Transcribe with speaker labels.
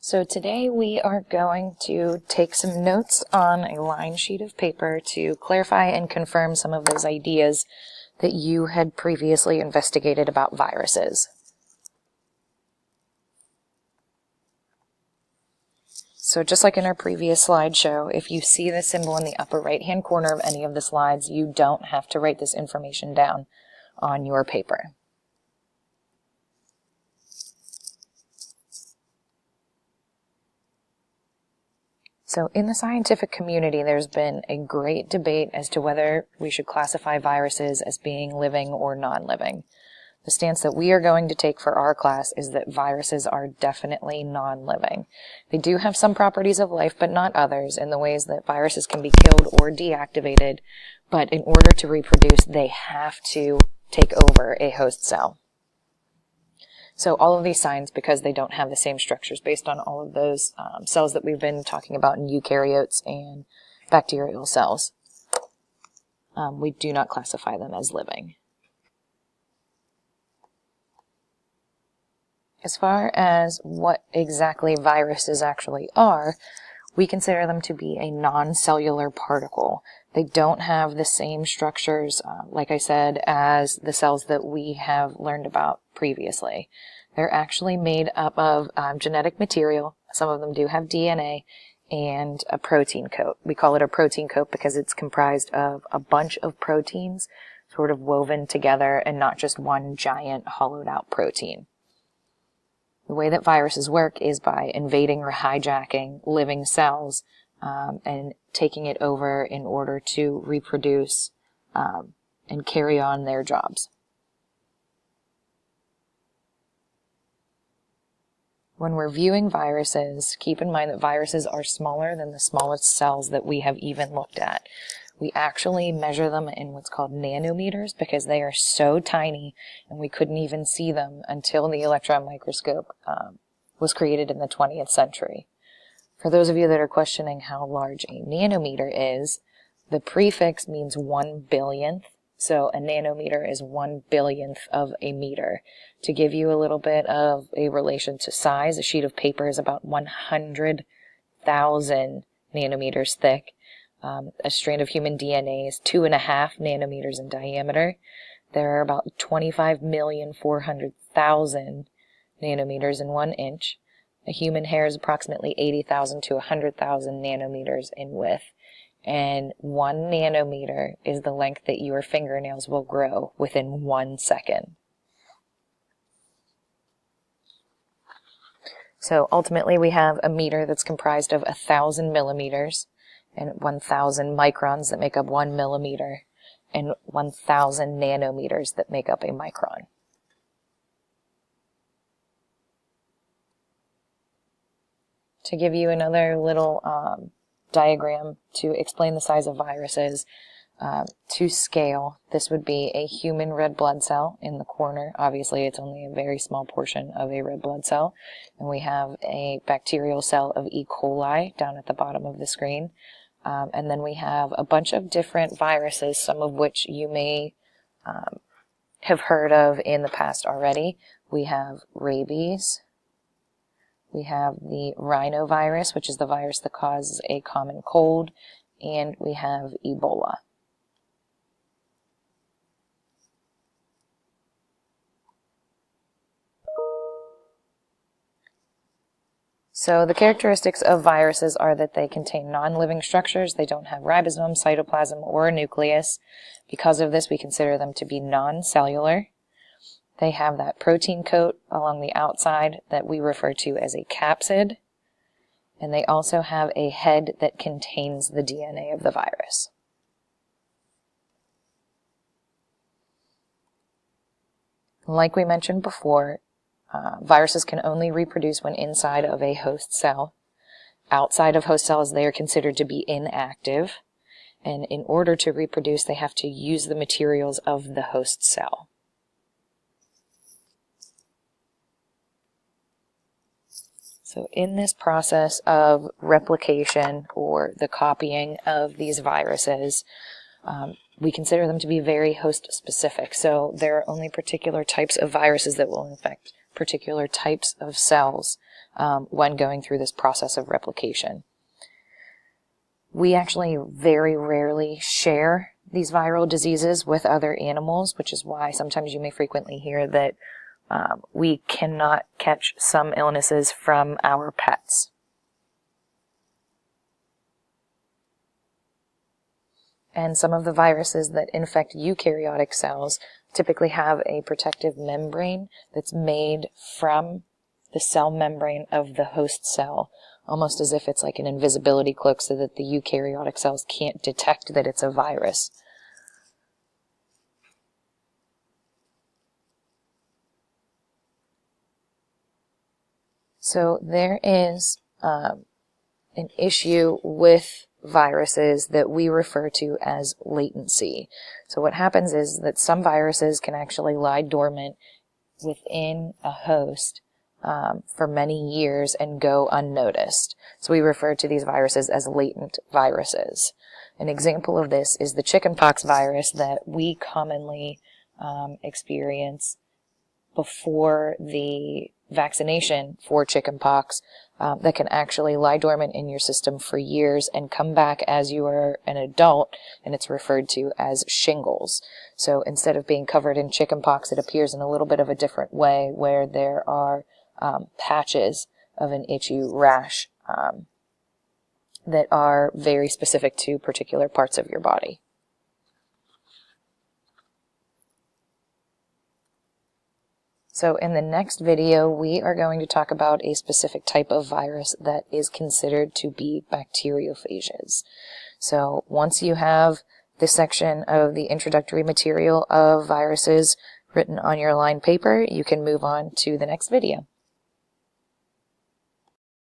Speaker 1: So today we are going to take some notes on a line sheet of paper to clarify and confirm some of those ideas that you had previously investigated about viruses. So just like in our previous slideshow, if you see the symbol in the upper right-hand corner of any of the slides, you don't have to write this information down on your paper. So in the scientific community, there's been a great debate as to whether we should classify viruses as being living or non-living. The stance that we are going to take for our class is that viruses are definitely non-living. They do have some properties of life, but not others, in the ways that viruses can be killed or deactivated, but in order to reproduce, they have to take over a host cell. So all of these signs, because they don't have the same structures based on all of those cells that we've been talking about in eukaryotes and bacterial cells, we do not classify them as living. As far as what exactly viruses actually are, we consider them to be a non-cellular particle. They don't have the same structures, like I said, as the cells that we have learned about previously. They're actually made up of genetic material. Some of them do have DNA and a protein coat. We call it a protein coat because it's comprised of a bunch of proteins sort of woven together and not just one giant hollowed out protein. The way that viruses work is by invading or hijacking living cells and taking it over in order to reproduce and carry on their jobs. When we're viewing viruses, keep in mind that viruses are smaller than the smallest cells that we have even looked at. We actually measure them in what's called nanometers because they are so tiny and we couldn't even see them until the electron microscope was created in the 20th century. For those of you that are questioning how large a nanometer is, the prefix means 1 billionth. So a nanometer is 1 billionth of a meter. To give you a little bit of a relation to size, a sheet of paper is about 100,000 nanometers thick. A strand of human DNA is 2.5 nanometers in diameter. There are about 25,400,000 nanometers in 1 inch. A human hair is approximately 80,000 to 100,000 nanometers in width. And 1 nanometer is the length that your fingernails will grow within 1 second. So ultimately we have a meter that's comprised of 1,000 millimeters and 1,000 microns that make up 1 millimeter and 1,000 nanometers that make up a micron. To give you another little diagram to explain the size of viruses, to scale, this would be a human red blood cell in the corner. Obviously, it's only a very small portion of a red blood cell. And we have a bacterial cell of E. coli down at the bottom of the screen. And then we have a bunch of different viruses, some of which you may have heard of in the past already. We have rabies. We have the rhinovirus, which is the virus that causes a common cold. And we have Ebola. So the characteristics of viruses are that they contain non-living structures. They don't have ribosome, cytoplasm, or a nucleus. Because of this, we consider them to be non-cellular. They have that protein coat along the outside that we refer to as a capsid. And they also have a head that contains the DNA of the virus. Like we mentioned before, viruses can only reproduce when inside of a host cell. Outside of host cells, they are considered to be inactive. And in order to reproduce, they have to use the materials of the host cell. So in this process of replication or the copying of these viruses, we consider them to be very host specific. So there are only particular types of viruses that will infect particular types of cells when going through this process of replication. We actually very rarely share these viral diseases with other animals, which is why sometimes you may frequently hear that we cannot catch some illnesses from our pets. And some of the viruses that infect eukaryotic cells typically have a protective membrane that's made from the cell membrane of the host cell, almost as if it's like an invisibility cloak so that the eukaryotic cells can't detect that it's a virus. So there is an issue with viruses that we refer to as latency. So what happens is that some viruses can actually lie dormant within a host for many years and go unnoticed. So we refer to these viruses as latent viruses. An example of this is the chickenpox virus that we commonly experience before the vaccination for chickenpox, that can actually lie dormant in your system for years and come back as you are an adult, and it's referred to as shingles. So instead of being covered in chickenpox, it appears in a little bit of a different way, where there are patches of an itchy rash that are very specific to particular parts of your body. So in the next video, we are going to talk about a specific type of virus that is considered to be bacteriophages. So once you have this section of the introductory material of viruses written on your line paper, you can move on to the next video.